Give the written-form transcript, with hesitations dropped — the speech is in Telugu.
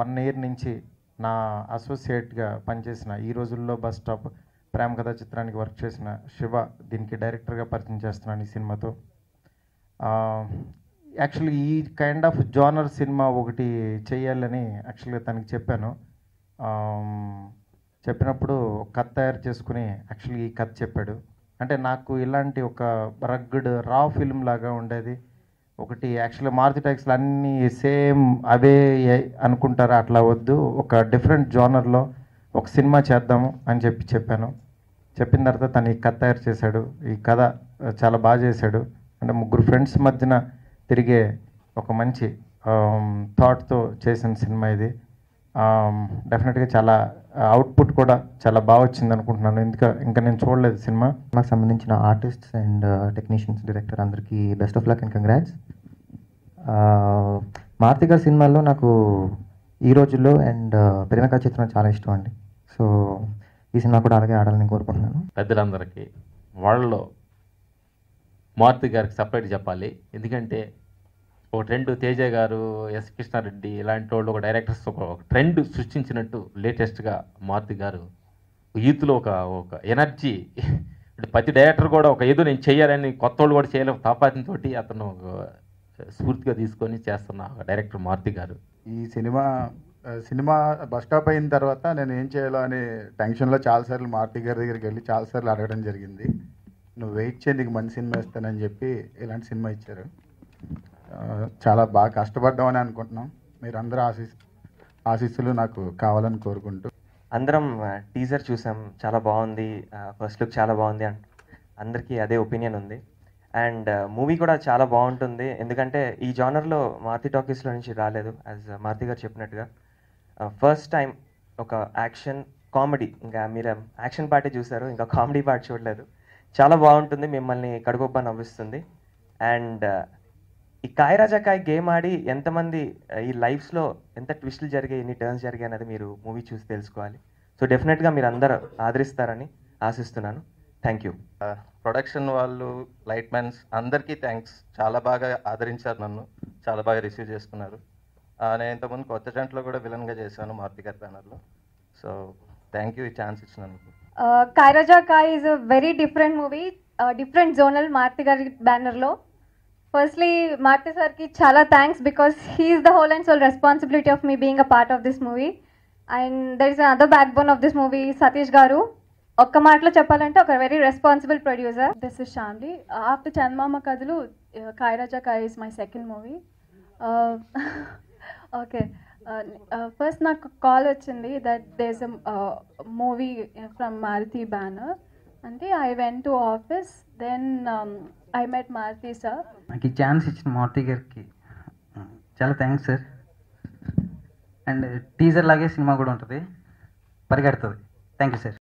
1 ఇయర్ నుంచి నా అసోసియేట్గా పనిచేసిన ఈ రోజుల్లో బస్ స్టాప్ ప్రేమ కథా చిత్రానికి వర్క్ చేసిన శివ దీనికి డైరెక్టర్గా పరిచయం చేస్తున్నాను ఈ సినిమాతో. యాక్చువల్లీ ఈ కైండ్ ఆఫ్ జానర్ సినిమా ఒకటి చేయాలని యాక్చువల్గా తనకి చెప్పాను. చెప్పినప్పుడు కథ తయారు చేసుకుని యాక్చువల్లీ ఈ కథ చెప్పాడు. అంటే నాకు ఇలాంటి ఒక రగ్గుడ్ రా ఫిల్మ్ లాగా ఉండేది ఒకటి. యాక్చువల్లీ మారుతి టాకీస్లో అన్నీ సేమ్ అవే అనుకుంటారా, అట్లా వద్దు, ఒక డిఫరెంట్ జానర్లో ఒక సినిమా చేద్దాము అని చెప్పాను. చెప్పిన తర్వాత తను ఈ కథ తయారు చేశాడు. ఈ కథ చాలా బాగా చేశాడు. అంటే ముగ్గురు ఫ్రెండ్స్ మధ్యన తిరిగే ఒక మంచి థాట్తో చేసిన సినిమా ఇది. డెఫినెట్గా చాలా అవుట్పుట్ కూడా చాలా బాగా వచ్చింది అనుకుంటున్నాను. ఇంకా నేను చూడలేదు సినిమా. నాకు సంబంధించిన ఆర్టిస్ట్స్ అండ్ టెక్నీషియన్స్, డైరెక్టర్ అందరికీ best of luck and congrats. Maruthi గారి సినిమాల్లో నాకు ఈ రోజుల్లో అండ్ ప్రేమ కథా చిత్రం చాలా ఇష్టం అండి. సో ఈ సినిమా కూడా అలాగే ఆడాలని కోరుకుంటున్నాను. పెద్దలందరికీ వాళ్ళలో మారుతి గారికి సపరేట్ చెప్పాలి. ఎందుకంటే ఒక ట్రెండ్ తేజ గారు, ఎస్ కృష్ణారెడ్డి ఇలాంటి వాళ్ళు ఒక డైరెక్టర్స్ ఒక ట్రెండ్ సృష్టించినట్టు లేటెస్ట్గా మారుతి గారు యూత్లో ఒక ఎనర్జీ, ప్రతి డైరెక్టర్ కూడా ఒక ఏదో నేను చేయాలని కొత్త వాళ్ళు కూడా చేయలేము తాపాతంతో అతను స్ఫూర్తిగా తీసుకొని చేస్తున్న డైరెక్టర్ మారుతి గారు. ఈ సినిమా బస్ స్టాప్ అయిన తర్వాత నేను ఏం చేయాలో అనే టెన్షన్లో చాలాసార్లు మారుతి గారి దగ్గరికి వెళ్ళి చాలాసార్లు అడగడం జరిగింది. నువ్వు వెయిట్ చేయి, నీకు మంచి సినిమా ఇస్తానని చెప్పి ఇలాంటి సినిమా ఇచ్చారు. చాలా బాగా కష్టపడ్డామని అనుకుంటున్నాం. మీరందరూ ఆశీస్సులు నాకు కావాలని కోరుకుంటూ. అందరం టీజర్ చూసాం, చాలా బాగుంది, ఫస్ట్ లుక్ చాలా బాగుంది, అందరికీ అదే ఒపీనియన్ ఉంది. అండ్ మూవీ కూడా చాలా బాగుంటుంది. ఎందుకంటే ఈ జానర్లో మారుతి టాకీస్లో నుంచి రాలేదు. యాజ్ మారుతి గారు చెప్పినట్టుగా ఫస్ట్ టైం ఒక యాక్షన్ కామెడీ, ఇంకా మీరు యాక్షన్ పార్టీ చూసారు, ఇంకా కామెడీ పార్ట్ చూడలేదు. చాలా బాగుంటుంది, మిమ్మల్ని కడుగొబ్బ నవ్విస్తుంది. అండ్ ఈ కాయ్ రాజా కాయ్ గేమ్ ఆడి ఎంతమంది ఈ లైఫ్స్లో ఎంత ట్విస్టులు జరిగాయి, ఎన్ని టర్న్స్ జరిగాయి అనేది మీరు మూవీ చూసి తెలుసుకోవాలి. సో డెఫినెట్గా మీరు అందరూ ఆదరిస్తారని ఆశిస్తున్నాను. Thank you. ప్రొడక్షన్ వాళ్ళు, లైట్ మ్యాన్స్ అందరికీ థ్యాంక్స్. చాలా బాగా ఆదరించారు, నన్ను చాలా బాగా రిసీవ్ చేసుకున్నారు. నేను ఇంతకుముందు కొత్త జంటలో కూడా విలన్గా చేశాను మారుతి గారి బ్యానర్లో. సో థ్యాంక్ యూ ఈ ఛాన్స్ ఇచ్చినందుకు. Kai Raja Kai is a very different movie, different zonal Maruthi గారి బ్యానర్లో. ఫస్ట్లీ మారుతి సార్కి చాలా thanks because he is the whole and sole responsibility of me being a part of this movie. And there is other backbone of this movie, Satish garu. ఒక్క మాటలో చెప్పాలంటే ఒక very responsible producer. This is Shamili. After Chandamama Kathalu Kai Raja Kai is my second movie. Okay, first నాకు కాల్ వచ్చింది that there is a movie from Maruthi banner అంటే I went to office, then I met Maruthi sir. నాకు ఈ ఛాన్స్ ఇచ్చిన మారుతి గారికి చాలా థ్యాంక్స్ సార్. అండ్ టీజర్ లాగే సినిమా కూడా ఉంటుంది, పరిగెడుతుంది. Thank you sir.